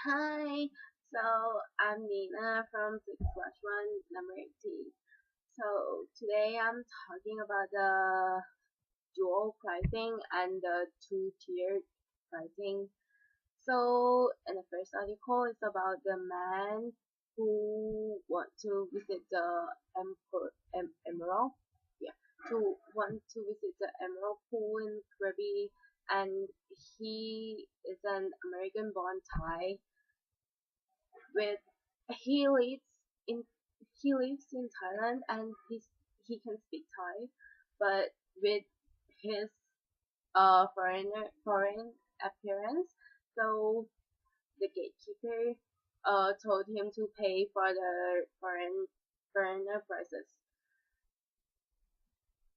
Hi, so I'm Nina from 6/1, number 18. So today I'm talking about the dual pricing and the two-tiered pricing. So in the first article, it's about the man who want to visit the Emerald, yeah, to want to visit the Emerald Pool in Krabi, and he is an American-born Thai with he lives in he lives in Thailand and he can speak Thai, but with his foreign appearance, so the gatekeeper told him to pay for the foreigner prices.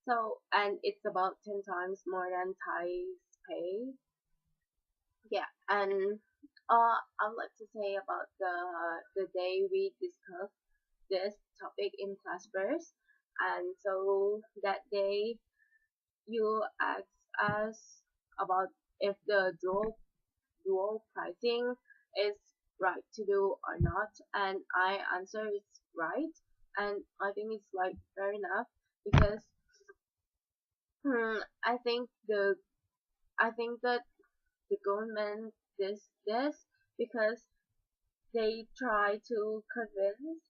So and it's about 10 times more than Thai's pay. Yeah, and I would like to say about the day we discussed this topic in class first. And so that day you asked us about if the dual pricing is right to do or not, and I answer it's right, and I think it's like fair enough because I think that the government this because they try to convince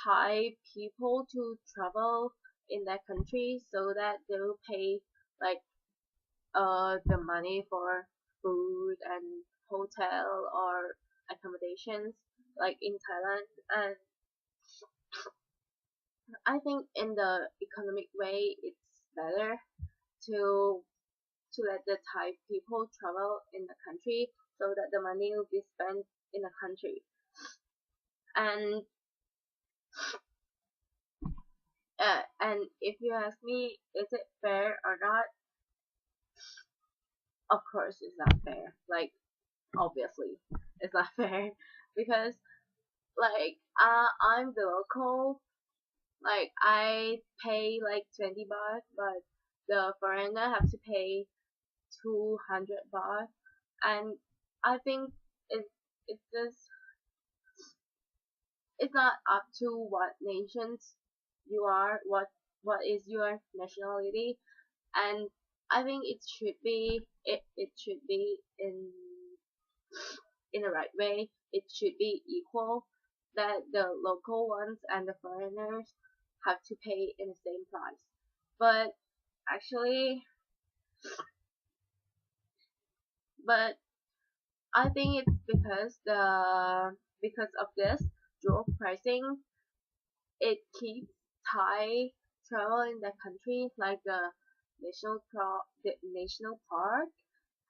Thai people to travel in that country so that they will pay like the money for food and hotel or accommodations like in Thailand. And I think in the economic way it's better to let the Thai people travel in the country so that the money will be spent in the country. And if you ask me, is it fair or not? Of course, it's not fair. Like obviously, it's not fair because like I'm the local. Like I pay like 20 baht, but the foreigner have to pay 200 baht, and I think it it's just it's not up to what nations you are, what is your nationality, and I think it should be in the right way. It should be equal that the local ones and the foreigners have to pay in the same price. But actually, but I think it's because of this dual pricing, it keeps Thai travel in the country like the national park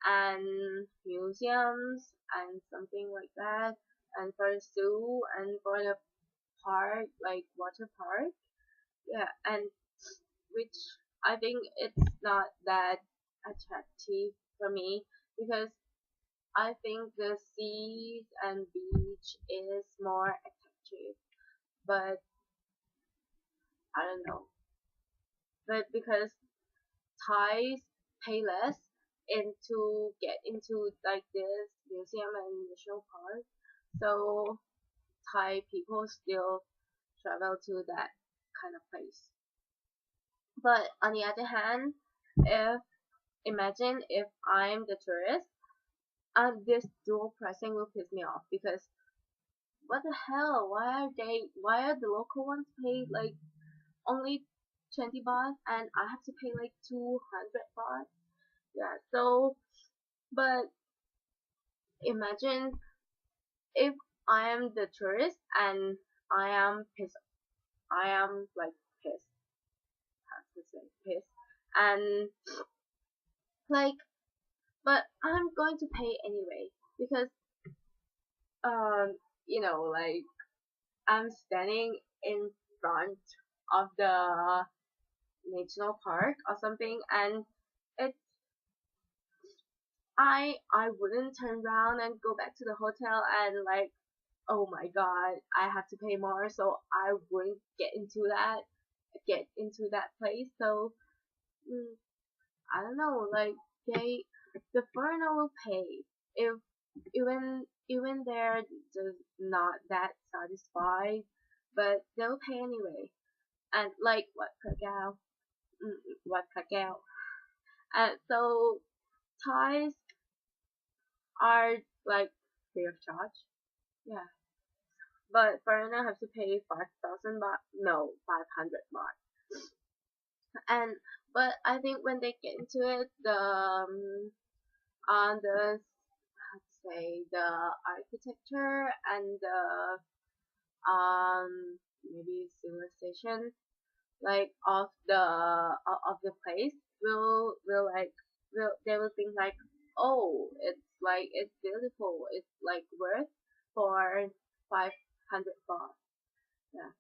and museums and something like that, and for the zoo and for the park like water park. Yeah, and which I think it's not that attractive for me because I think the seas and beach is more attractive, but I don't know. But because Thais pay less into get into like this museum and national park, so Thai people still travel to that kind of place. But on the other hand, if imagine if I'm the tourist, this dual pricing will piss me off because what the hell? Why are the local ones paid like only 20 baht and I have to pay like 200 baht? Yeah, so but imagine if I am the tourist and I am pissed. I am like pissed. How to say pissed? And like, but I'm going to pay anyway because um, like I'm standing in front of the national park or something, and it I wouldn't turn around and go back to the hotel and like, oh my god, I have to pay more, so I wouldn't get into that place. So mm, I don't know, like the foreigner will pay if even they're just not that satisfied, but they'll pay anyway. And like what Kakao. And so ties are like free of charge. Yeah. But foreigner have to pay 5,000 baht. No, 500 baht. And but I think when they get into it, on the how to say the architecture and the maybe civilization like of the place will like will they will think like, oh, it's beautiful, it's like worth for 500 baht. Yeah.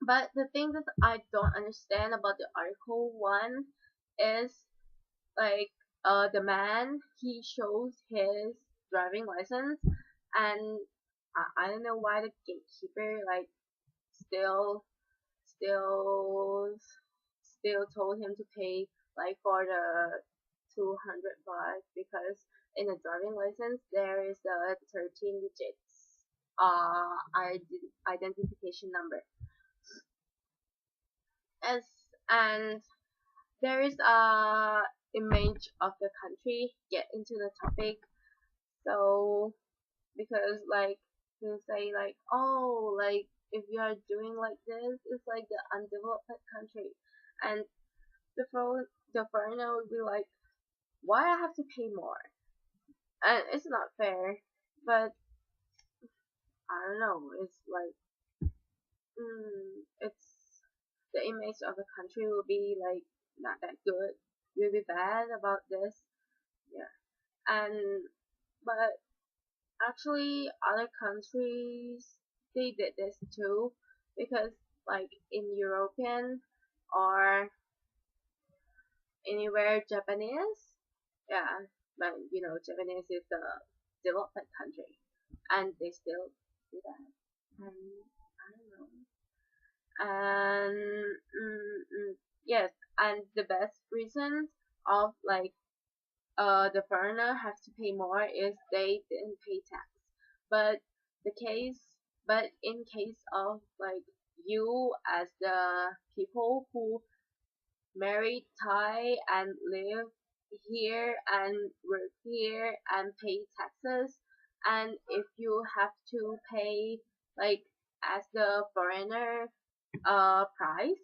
But the thing that I don't understand about the article one is like the man, he shows his driving license, and I don't know why the gatekeeper like still still still told him to pay like for the 200 baht, because in the driving license there is the 13 digits identification number. As and there is a image of the country get into the topic. So because like you say like, oh, like if you are doing like this, it's like the undeveloped country, and the foreigner would be like, why I have to pay more? And it's not fair. But I don't know, it's like it's the image of the country will be like not that good, will be bad about this. Yeah. And but actually other countries, they did this too, because like in European or anywhere Japanese, yeah, but you know Japanese is the developed country, and they still do that. And I don't know. And yes, and the best reason of like the foreigner has to pay more is they didn't pay tax. But the case, but in case of like you as the people who married Thai and live here and work here and pay taxes, and if you have to pay like as the foreigner price,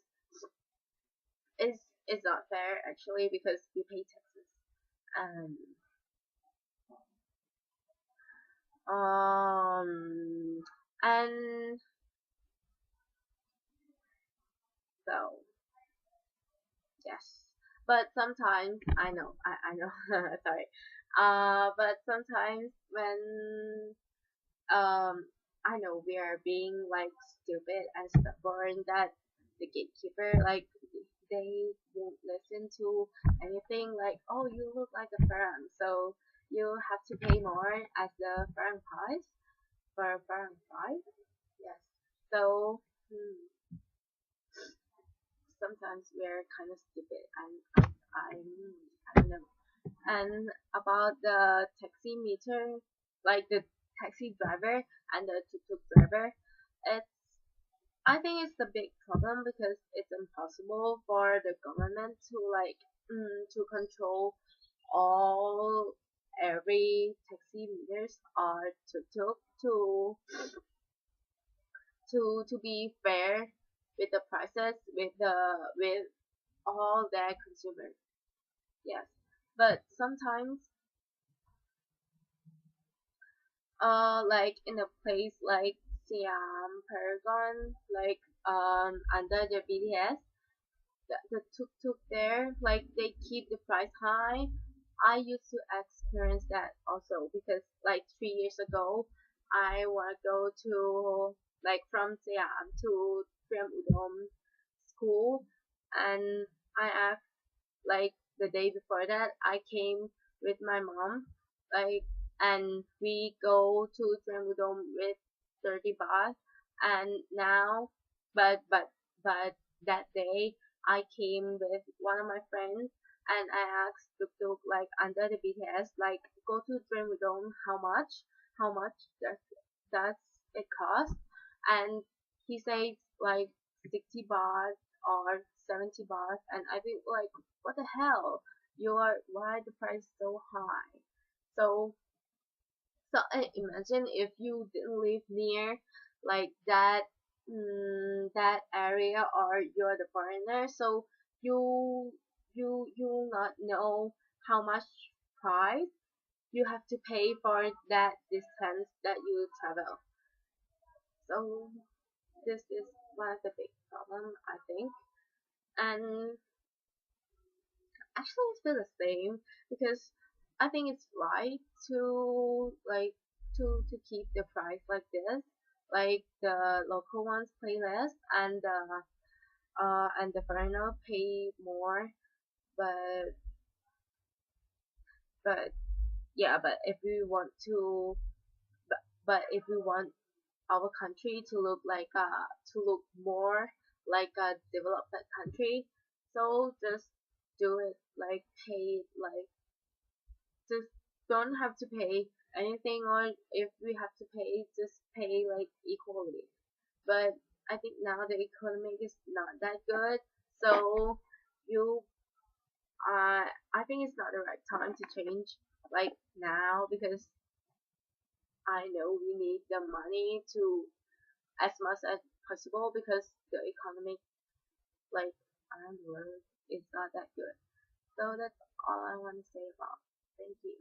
is not fair actually, because you pay taxes. And um and so yes, but sometimes I know sorry, but sometimes when I know we are being like stupid and stubborn, that the gatekeeper like they won't listen to anything like, oh, you look like a farang, so you have to pay more as the farang price for farang price. Yes. So sometimes we're kind of stupid, and I don't know. And about the taxi meter, like the taxi driver and the tuk-tuk driver, it's I think it's the big problem, because it's impossible for the government to like to control all every taxi meters or tuk-tuk to be fair with the prices with all their consumers. Yes, but sometimes like in a place like Siam Paragon, like under the BTS, the tuk tuk there, like they keep the price high. I used to experience that also, because like 3 years ago, I want to go to like from Siam to Prem Udom school, and I asked like the day before that, I came with my mom, like, and we go to Trembudom with 30 baht, and now, but that day I came with one of my friends, and I asked Tuk Tuk like under the BTS like go to Dream Dome how much does it cost, and he says like 60 baht or 70 baht, and I think like what the hell, why the price so high? So I imagine if you didn't live near like that area, or you're the foreigner, so you you will not know how much price you have to pay for that distance that you travel. So this is one of the big problem I think, and actually it's still the same because I think it's right to like to keep the price like this, like the local ones pay less and the foreigner pay more, but but yeah, but if we want to but if we want our country to look like to look more like a developed country, so just do it like pay like just don't have to pay anything, or if we have to pay just pay like equally. But I think now the economy is not that good, so you I think it's not the right time to change like now, because I know we need the money to as much as possible, because the economy like around the world is not that good. So that's all I want to say about. Thank you.